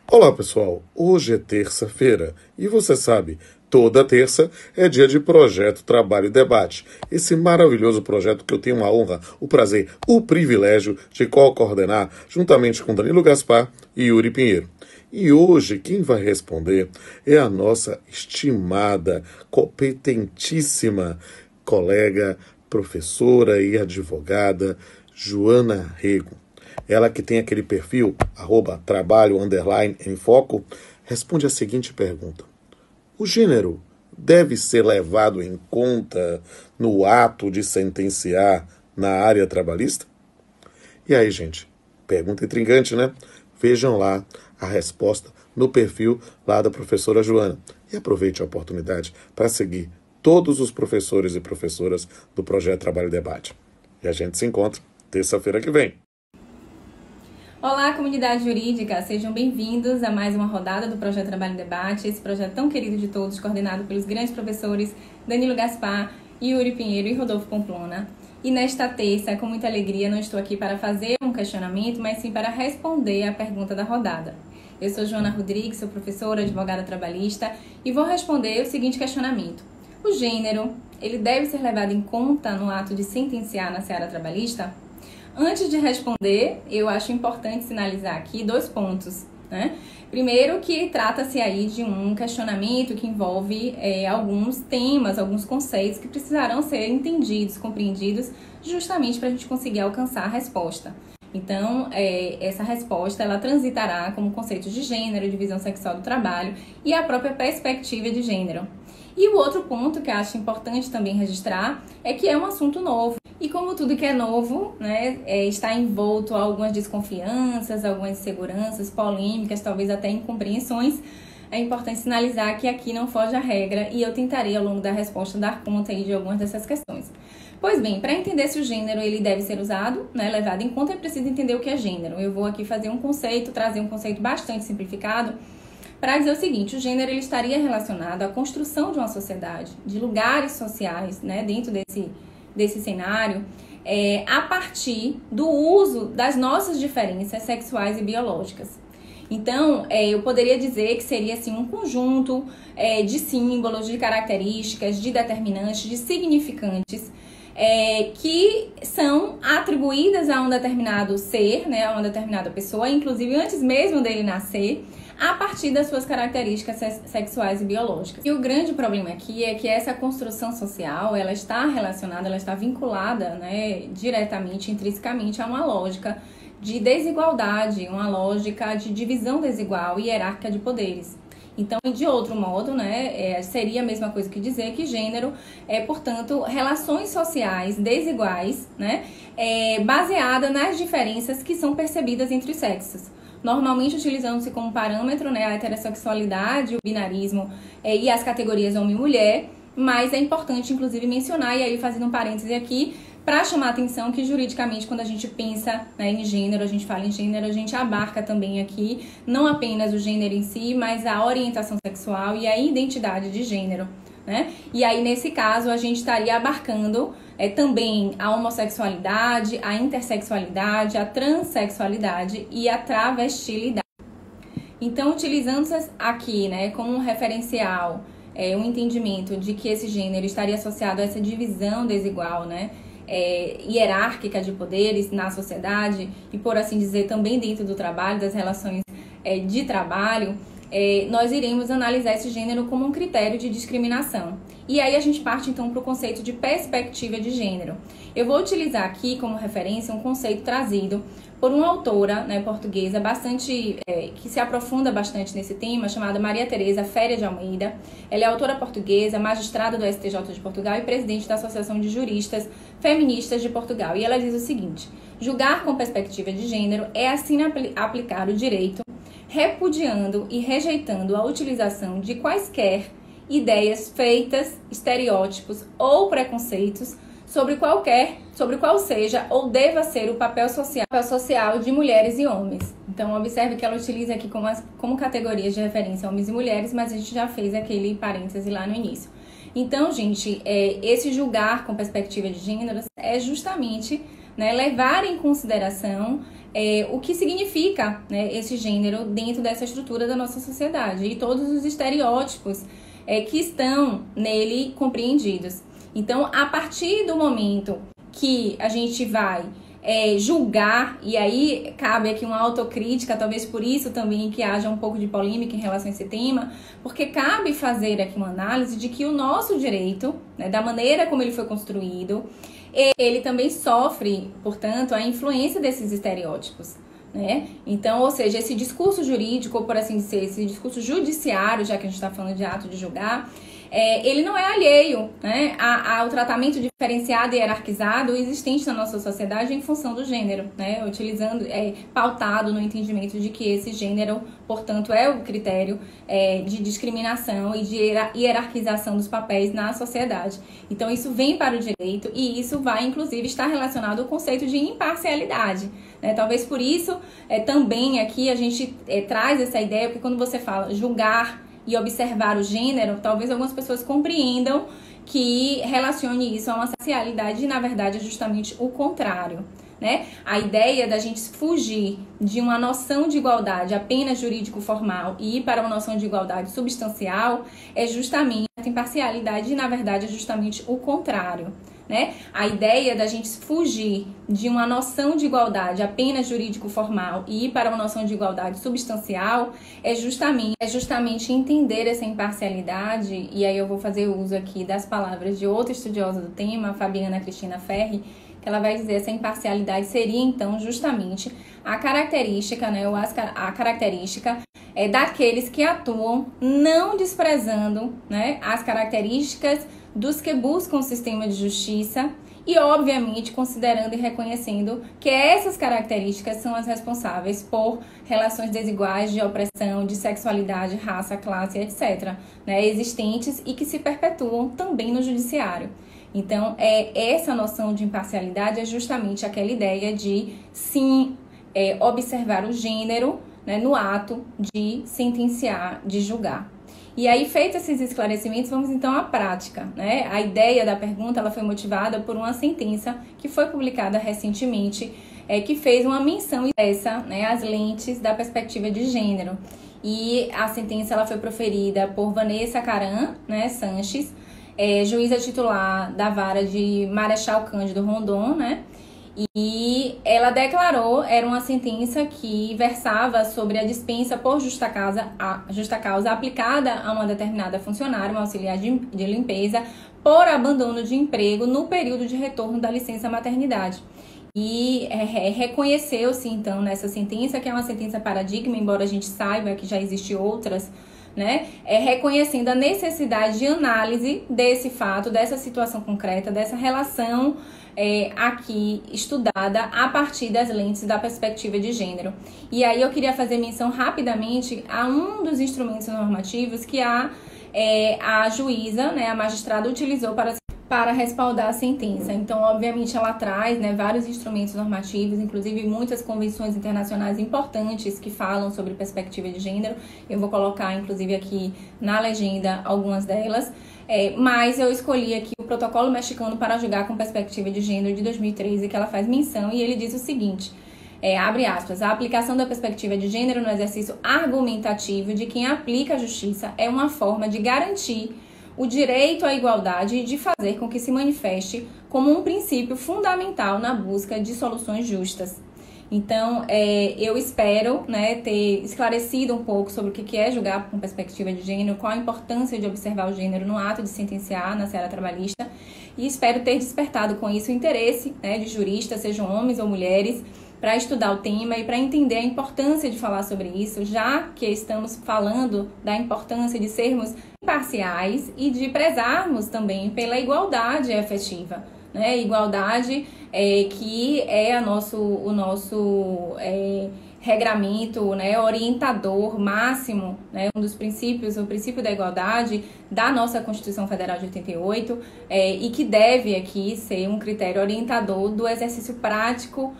Olá pessoal, hoje é terça-feira e você sabe, toda terça é dia de Projeto Trabalho e Debate. Esse maravilhoso projeto que eu tenho a honra, o prazer, o privilégio de coordenar juntamente com Danilo Gaspar e Yuri Pinheiro. E hoje quem vai responder é a nossa estimada, competentíssima colega, professora e advogada Joana Rego. Ela que tem aquele perfil, @trabalho, em foco, responde a seguinte pergunta. O gênero deve ser levado em conta no ato de sentenciar na área trabalhista? E aí, gente? Pergunta intrigante, né? Vejam lá a resposta no perfil lá da professora Joana. E aproveite a oportunidade para seguir todos os professores e professoras do Projeto Trabalho e Debate. E a gente se encontra terça-feira que vem. Olá, comunidade jurídica! Sejam bem-vindos a mais uma rodada do Projeto Trabalho e Debate, esse projeto tão querido de todos, coordenado pelos grandes professores Danilo Gaspar, Yuri Pinheiro e Rodolfo Pamplona. E nesta terça, com muita alegria, não estou aqui para fazer um questionamento, mas sim para responder a pergunta da rodada. Eu sou Joana Rodrigues, sou professora, advogada trabalhista e vou responder o seguinte questionamento. O gênero, ele deve ser levado em conta no ato de sentenciar na seara trabalhista? Antes de responder, eu acho importante sinalizar aqui 2 pontos, né? Primeiro, que trata-se aí de um questionamento que envolve alguns temas, alguns conceitos que precisarão ser entendidos, compreendidos, justamente para a gente conseguir alcançar a resposta. Então, essa resposta, ela transitará como conceitos de gênero, divisão sexual do trabalho e a própria perspectiva de gênero. E o outro ponto que eu acho importante também registrar é que é um assunto novo. E como tudo que é novo, né, está envolto a algumas desconfianças, algumas inseguranças, polêmicas, talvez até incompreensões, é importante sinalizar que aqui não foge a regra e eu tentarei ao longo da resposta dar conta aí de algumas dessas questões. Pois bem, para entender se o gênero ele deve ser usado, né, levado em conta, é preciso entender o que é gênero. Eu vou aqui fazer um conceito, trazer um conceito bastante simplificado, para dizer o seguinte, o gênero ele estaria relacionado à construção de uma sociedade, de lugares sociais, né, dentro desse cenário, a partir do uso das nossas diferenças sexuais e biológicas. Então, eu poderia dizer que seria assim, um conjunto de símbolos, de características, de determinantes, de significantes, que são atribuídas a um determinado ser, né, a uma determinada pessoa, inclusive antes mesmo dele nascer, a partir das suas características sexuais e biológicas. E o grande problema aqui é que essa construção social, ela está relacionada, ela está vinculada, né, diretamente, intrinsecamente a uma lógica de desigualdade, uma lógica de divisão desigual e hierárquica de poderes. Então, de outro modo, né, seria a mesma coisa que dizer que gênero é, portanto, relações sociais desiguais, né, baseada nas diferenças que são percebidas entre os sexos. Normalmente utilizando-se como parâmetro, né, a heterossexualidade, o binarismo e as categorias homem e mulher, mas é importante, inclusive, mencionar, e aí fazendo um parêntese aqui, para chamar a atenção que juridicamente, quando a gente pensa, né, em gênero, a gente fala em gênero, a gente abarca também aqui não apenas o gênero em si, mas a orientação sexual e a identidade de gênero, né? E aí, nesse caso, a gente estaria abarcando também a homossexualidade, a intersexualidade, a transexualidade e a travestilidade. Então, utilizando aqui, né, como um referencial, um entendimento de que esse gênero estaria associado a essa divisão desigual, né, hierárquica de poderes na sociedade e, por assim dizer, também dentro do trabalho, das relações de trabalho, nós iremos analisar esse gênero como um critério de discriminação. E aí a gente parte então para o conceito de perspectiva de gênero. Eu vou utilizar aqui como referência um conceito trazido por uma autora, né, portuguesa que se aprofunda bastante nesse tema, chamada Maria Tereza Féria de Almeida. Ela é autora portuguesa, magistrada do STJ de Portugal e presidente da Associação de Juristas Feministas de Portugal. E ela diz o seguinte: julgar com perspectiva de gênero é assim aplicar o direito, repudiando e rejeitando a utilização de quaisquer ideias, feitas, estereótipos ou preconceitos sobre qual seja ou deva ser o papel social de mulheres e homens. Então, observe que ela utiliza aqui como categorias de referência homens e mulheres, mas a gente já fez aquele parêntese lá no início. Então, gente, esse julgar com perspectiva de gênero é justamente, né, levar em consideração o que significa, né, esse gênero dentro dessa estrutura da nossa sociedade e todos os estereótipos que estão nele compreendidos. Então, a partir do momento que a gente vai julgar, e aí cabe aqui uma autocrítica, talvez por isso também que haja um pouco de polêmica em relação a esse tema, porque cabe fazer aqui uma análise de que o nosso direito, né, da maneira como ele foi construído, ele também sofre, portanto, a influência desses estereótipos, né? Então, ou seja, esse discurso jurídico, ou por assim dizer, esse discurso judiciário, já que a gente está falando de ato de julgar, ele não é alheio, né, ao tratamento diferenciado e hierarquizado existente na nossa sociedade em função do gênero, né, pautado no entendimento de que esse gênero, portanto, é o critério de discriminação e de hierarquização dos papéis na sociedade. Então, isso vem para o direito e isso vai, inclusive, estar relacionado ao conceito de imparcialidade, né? Talvez por isso, também aqui a gente traz essa ideia, porque quando você fala julgar e observar o gênero, talvez algumas pessoas compreendam que relacione isso a uma parcialidade e, na verdade, é justamente o contrário, né? A ideia da gente fugir de uma noção de igualdade apenas jurídico-formal e ir para uma noção de igualdade substancial é justamente a imparcialidade e, na verdade, é justamente o contrário, né? A ideia da gente fugir de uma noção de igualdade apenas jurídico-formal e ir para uma noção de igualdade substancial é justamente entender essa imparcialidade, e aí eu vou fazer uso aqui das palavras de outra estudiosa do tema, Fabiana Cristina Ferri, que ela vai dizer que essa imparcialidade seria, então, justamente a característica, né, a característica daqueles que atuam não desprezando, né, as características dos que buscam o sistema de justiça e, obviamente, considerando e reconhecendo que essas características são as responsáveis por relações desiguais de opressão, de sexualidade, raça, classe, etc., né, existentes e que se perpetuam também no judiciário. Então, essa noção de imparcialidade é justamente aquela ideia de, sim, observar o gênero, né, no ato de sentenciar, de julgar. E aí, feitos esses esclarecimentos, vamos então à prática, né? A ideia da pergunta ela foi motivada por uma sentença que foi publicada recentemente, que fez uma menção expressa, né, às lentes da perspectiva de gênero. E a sentença ela foi proferida por Vanessa Caram, né, Sanches, juíza titular da vara de Marechal Cândido Rondon, né? E ela declarou, era uma sentença que versava sobre a dispensa por justa causa aplicada a uma determinada funcionária, uma auxiliar de limpeza, por abandono de emprego no período de retorno da licença maternidade. E reconheceu-se, então, nessa sentença, que é uma sentença paradigma, embora a gente saiba que já existem outras, né, reconhecendo a necessidade de análise desse fato, dessa situação concreta, dessa relação aqui estudada a partir das lentes da perspectiva de gênero. E aí eu queria fazer menção rapidamente a um dos instrumentos normativos que a juíza, né, a magistrada, utilizou para respaldar a sentença. Então, obviamente, ela traz, né, vários instrumentos normativos, inclusive muitas convenções internacionais importantes que falam sobre perspectiva de gênero. Eu vou colocar, inclusive, aqui na legenda algumas delas. Mas eu escolhi aqui o Protocolo Mexicano para Julgar com Perspectiva de Gênero de 2013, que ela faz menção, e ele diz o seguinte, abre aspas, a aplicação da perspectiva de gênero no exercício argumentativo de quem aplica a justiça é uma forma de garantir o direito à igualdade e de fazer com que se manifeste como um princípio fundamental na busca de soluções justas. Então, eu espero, né, ter esclarecido um pouco sobre o que é julgar com perspectiva de gênero, qual a importância de observar o gênero no ato de sentenciar na seara trabalhista, e espero ter despertado com isso o interesse, né, de juristas, sejam homens ou mulheres, para estudar o tema e para entender a importância de falar sobre isso, já que estamos falando da importância de sermos imparciais e de prezarmos também pela igualdade efetiva, né? Igualdade que é o nosso regramento, né, orientador máximo, né, um dos princípios, o princípio da igualdade da nossa Constituição Federal de 88, e que deve aqui ser um critério orientador do exercício prático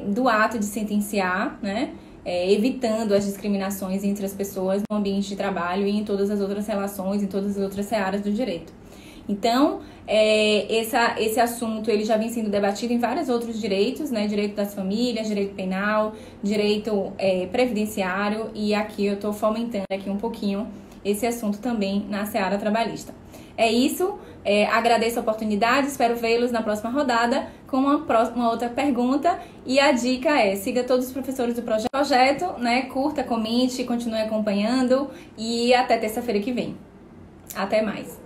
do ato de sentenciar, né, evitando as discriminações entre as pessoas no ambiente de trabalho e em todas as outras relações, em todas as outras searas do direito. Então, esse assunto ele já vem sendo debatido em vários outros direitos, né? Direito das famílias, direito penal, direito previdenciário, e aqui eu estou fomentando aqui um pouquinho esse assunto também na seara trabalhista. É isso, agradeço a oportunidade, espero vê-los na próxima rodada com uma outra pergunta, e a dica é, siga todos os professores do projeto, né? Curta, comente, continue acompanhando, e até terça-feira que vem. Até mais!